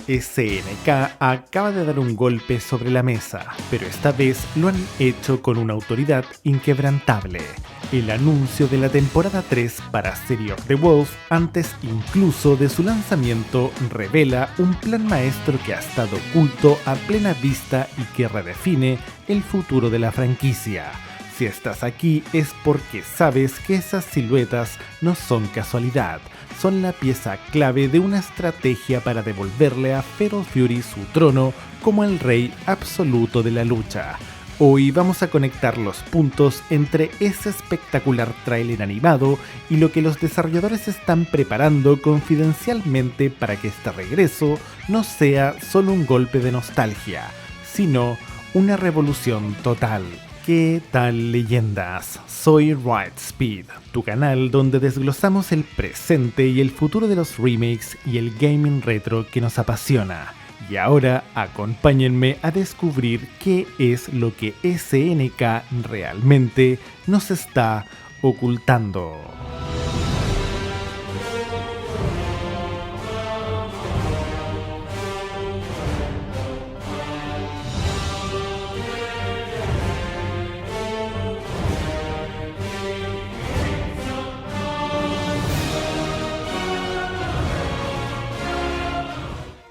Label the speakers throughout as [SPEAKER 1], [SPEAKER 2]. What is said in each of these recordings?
[SPEAKER 1] SNK acaba de dar un golpe sobre la mesa, pero esta vez lo han hecho con una autoridad inquebrantable. El anuncio de la temporada 3 para City of the Wolves, antes incluso de su lanzamiento, revela un plan maestro que ha estado oculto a plena vista y que redefine el futuro de la franquicia. Si estás aquí es porque sabes que esas siluetas no son casualidad, son la pieza clave de una estrategia para devolverle a Fatal Fury su trono como el rey absoluto de la lucha. Hoy vamos a conectar los puntos entre ese espectacular tráiler animado y lo que los desarrolladores están preparando confidencialmente para que este regreso no sea solo un golpe de nostalgia, sino una revolución total. ¿Qué tal, leyendas? Soy Rightspeed, tu canal donde desglosamos el presente y el futuro de los remakes y el gaming retro que nos apasiona. Y ahora acompáñenme a descubrir qué es lo que SNK realmente nos está ocultando.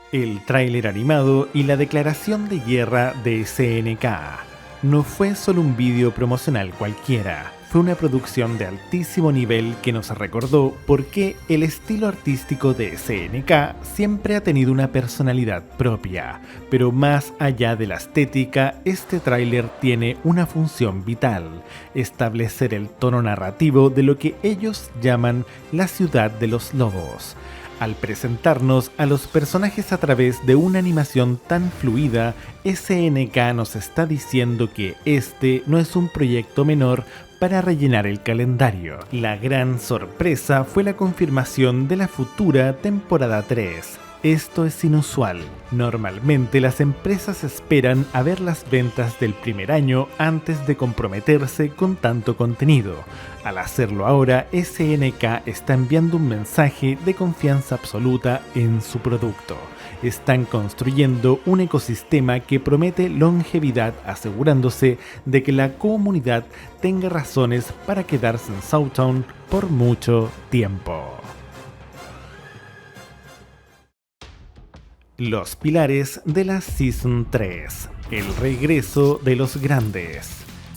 [SPEAKER 1] El tráiler animado y la declaración de guerra de SNK no fue solo un vídeo promocional cualquiera, fue una producción de altísimo nivel que nos recordó por qué el estilo artístico de SNK siempre ha tenido una personalidad propia, pero más allá de la estética, este tráiler tiene una función vital: establecer el tono narrativo de lo que ellos llaman la ciudad de los lobos. Al presentarnos a los personajes a través de una animación tan fluida, SNK nos está diciendo que este no es un proyecto menor para rellenar el calendario. La gran sorpresa fue la confirmación de la futura temporada 3. Esto es inusual. Normalmente las empresas esperan a ver las ventas del primer año antes de comprometerse con tanto contenido. Al hacerlo ahora, SNK está enviando un mensaje de confianza absoluta en su producto. Están construyendo un ecosistema que promete longevidad, asegurándose de que la comunidad tenga razones para quedarse en Southtown por mucho tiempo. Los pilares de la Season 3, el regreso de los grandes.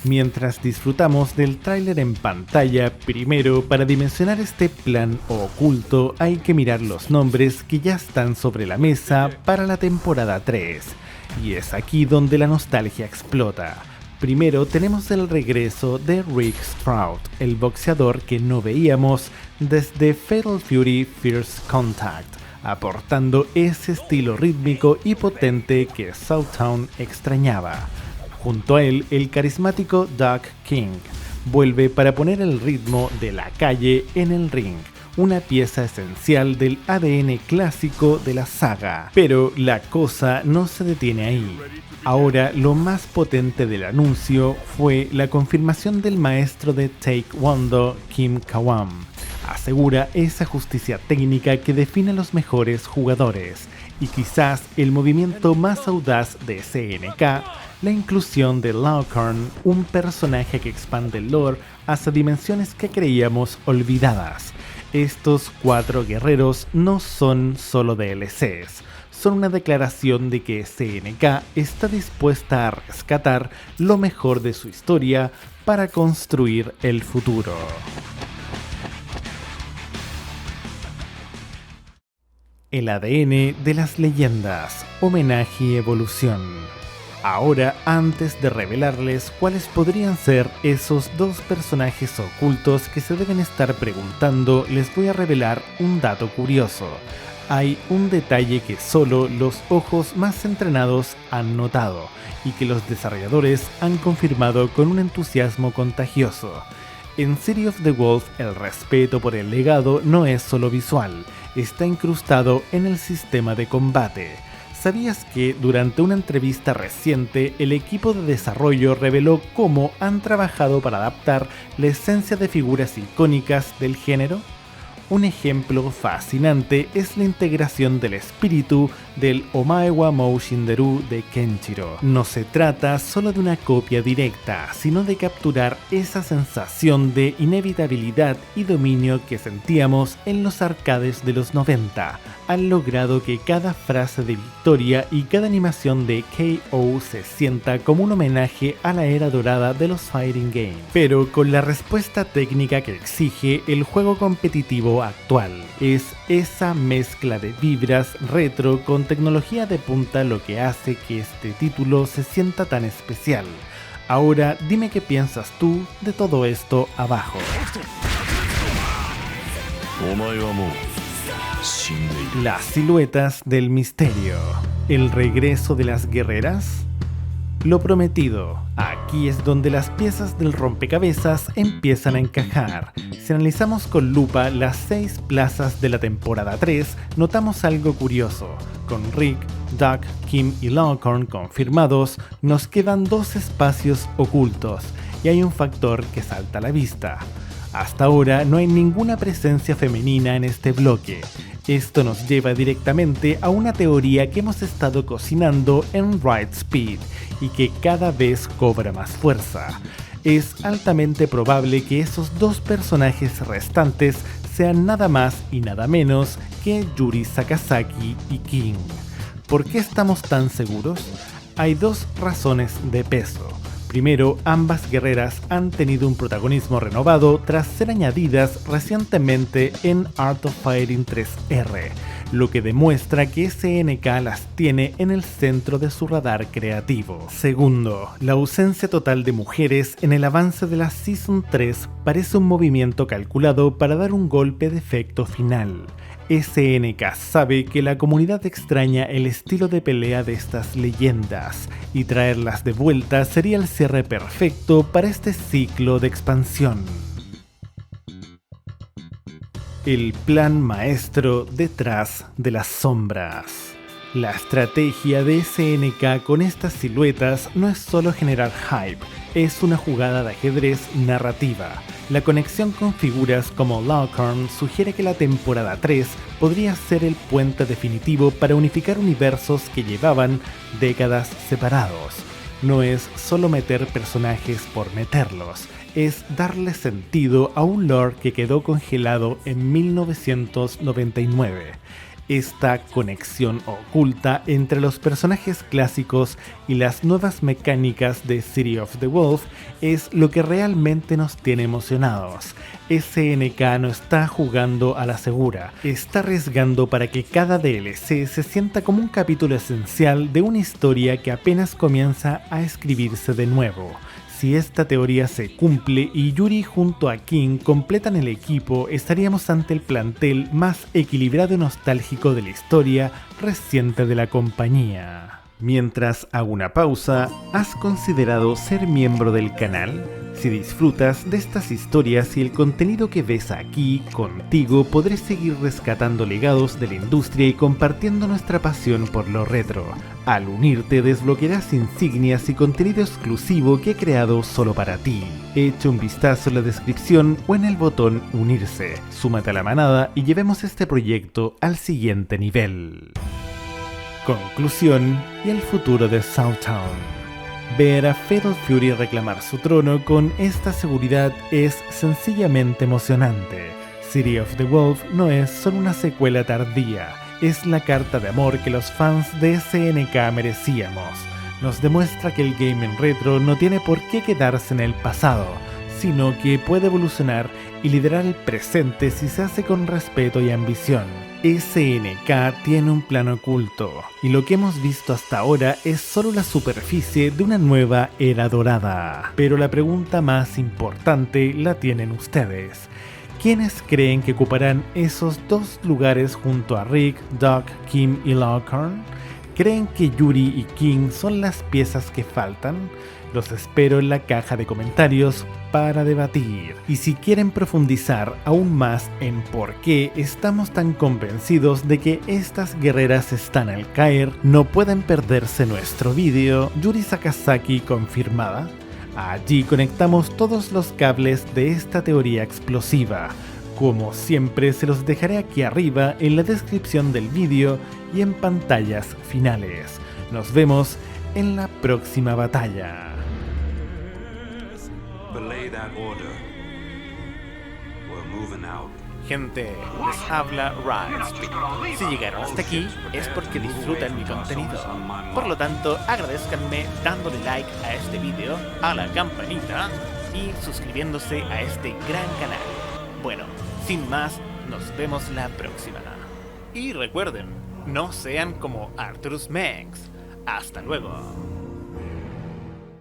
[SPEAKER 1] Mientras disfrutamos del tráiler en pantalla, primero para dimensionar este plan oculto hay que mirar los nombres que ya están sobre la mesa para la temporada 3. Y es aquí donde la nostalgia explota. Primero tenemos el regreso de Rick Stroud, el boxeador que no veíamos desde Fatal Fury First Contact, aportando ese estilo rítmico y potente que Southtown extrañaba. Junto a él, el carismático Doug King vuelve para poner el ritmo de la calle en el ring, una pieza esencial del ADN clásico de la saga. Pero la cosa no se detiene ahí. Ahora, lo más potente del anuncio fue la confirmación del maestro de Taekwondo, Kim Kawam. Asegura esa justicia técnica que define a los mejores jugadores, y quizás el movimiento más audaz de SNK, la inclusión de Laucorn, un personaje que expande el lore hasta dimensiones que creíamos olvidadas. Estos 4 guerreros no son solo DLCs, son una declaración de que SNK está dispuesta a rescatar lo mejor de su historia para construir el futuro. El ADN de las leyendas, homenaje y evolución. Ahora, antes de revelarles cuáles podrían ser esos 2 personajes ocultos que se deben estar preguntando, les voy a revelar un dato curioso. Hay un detalle que solo los ojos más entrenados han notado y que los desarrolladores han confirmado con un entusiasmo contagioso. En City of the Wolves, el respeto por el legado no es solo visual, está incrustado en el sistema de combate. ¿Sabías que durante una entrevista reciente el equipo de desarrollo reveló cómo han trabajado para adaptar la esencia de figuras icónicas del género? Un ejemplo fascinante es la integración del espíritu del Omae wa Mou Shinderu de Kenshiro. No se trata solo de una copia directa, sino de capturar esa sensación de inevitabilidad y dominio que sentíamos en los arcades de los 90. Han logrado que cada frase de victoria y cada animación de KO se sienta como un homenaje a la era dorada de los fighting games, pero con la respuesta técnica que exige el juego competitivo actual. Es esa mezcla de vibras retro con tecnología de punta lo que hace que este título se sienta tan especial. Ahora dime qué piensas tú de todo esto abajo. Las siluetas del misterio. ¿El regreso de las guerreras? Lo prometido. Aquí es donde las piezas del rompecabezas empiezan a encajar. Si analizamos con lupa las 6 plazas de la temporada 3, notamos algo curioso. Con Rick, Duck, Kim y Longhorn confirmados, nos quedan 2 espacios ocultos, y hay un factor que salta a la vista. Hasta ahora no hay ninguna presencia femenina en este bloque. Esto nos lleva directamente a una teoría que hemos estado cocinando en Right Speed y que cada vez cobra más fuerza. Es altamente probable que esos 2 personajes restantes sean nada más y nada menos que Yuri Sakazaki y King. ¿Por qué estamos tan seguros? Hay 2 razones de peso. Primero, ambas guerreras han tenido un protagonismo renovado tras ser añadidas recientemente en Art of Fighting 3R, lo que demuestra que SNK las tiene en el centro de su radar creativo. Segundo, la ausencia total de mujeres en el avance de la Season 3 parece un movimiento calculado para dar un golpe de efecto final. SNK sabe que la comunidad extraña el estilo de pelea de estas leyendas, y traerlas de vuelta sería el cierre perfecto para este ciclo de expansión. El plan maestro detrás de las sombras. La estrategia de SNK con estas siluetas no es solo generar hype, es una jugada de ajedrez narrativa. La conexión con figuras como Longhorn sugiere que la temporada 3 podría ser el puente definitivo para unificar universos que llevaban décadas separados. No es solo meter personajes por meterlos, es darle sentido a un lore que quedó congelado en 1999. Esta conexión oculta entre los personajes clásicos y las nuevas mecánicas de City of the Wolf es lo que realmente nos tiene emocionados. SNK no está jugando a la segura, está arriesgando para que cada DLC se sienta como un capítulo esencial de una historia que apenas comienza a escribirse de nuevo. Si esta teoría se cumple y Yuri junto a King completan el equipo, estaríamos ante el plantel más equilibrado y nostálgico de la historia reciente de la compañía. Mientras hago una pausa, ¿has considerado ser miembro del canal? Si disfrutas de estas historias y el contenido que ves aquí, contigo podré seguir rescatando legados de la industria y compartiendo nuestra pasión por lo retro. Al unirte desbloquearás insignias y contenido exclusivo que he creado solo para ti. Echa un vistazo en la descripción o en el botón unirse. Súmate a la manada y llevemos este proyecto al siguiente nivel. Conclusión y el futuro de Southtown. Ver a Fatal Fury reclamar su trono con esta seguridad es sencillamente emocionante. City of the Wolf no es solo una secuela tardía, es la carta de amor que los fans de SNK merecíamos. Nos demuestra que el gaming retro no tiene por qué quedarse en el pasado, sino que puede evolucionar y liderar el presente si se hace con respeto y ambición. SNK tiene un plan oculto, y lo que hemos visto hasta ahora es solo la superficie de una nueva era dorada. Pero la pregunta más importante la tienen ustedes. ¿Quiénes creen que ocuparán esos 2 lugares junto a Rick, Duck, Kim y Longhorn? ¿Creen que Yuri y King son las piezas que faltan? Los espero en la caja de comentarios para debatir. Y si quieren profundizar aún más en por qué estamos tan convencidos de que estas guerreras están al caer, no pueden perderse nuestro vídeo Yuri Sakazaki confirmada. Allí conectamos todos los cables de esta teoría explosiva. Como siempre, se los dejaré aquí arriba en la descripción del vídeo y en pantallas finales. Nos vemos en la próxima batalla. Gente, les habla Ryan. Si llegaron hasta aquí es porque disfrutan mi contenido. Por lo tanto, agradezcanme dándole like a este video, a la campanita y suscribiéndose a este gran canal. Bueno, sin más, nos vemos la próxima. Y recuerden, no sean como Arthurus Mengs. Hasta luego.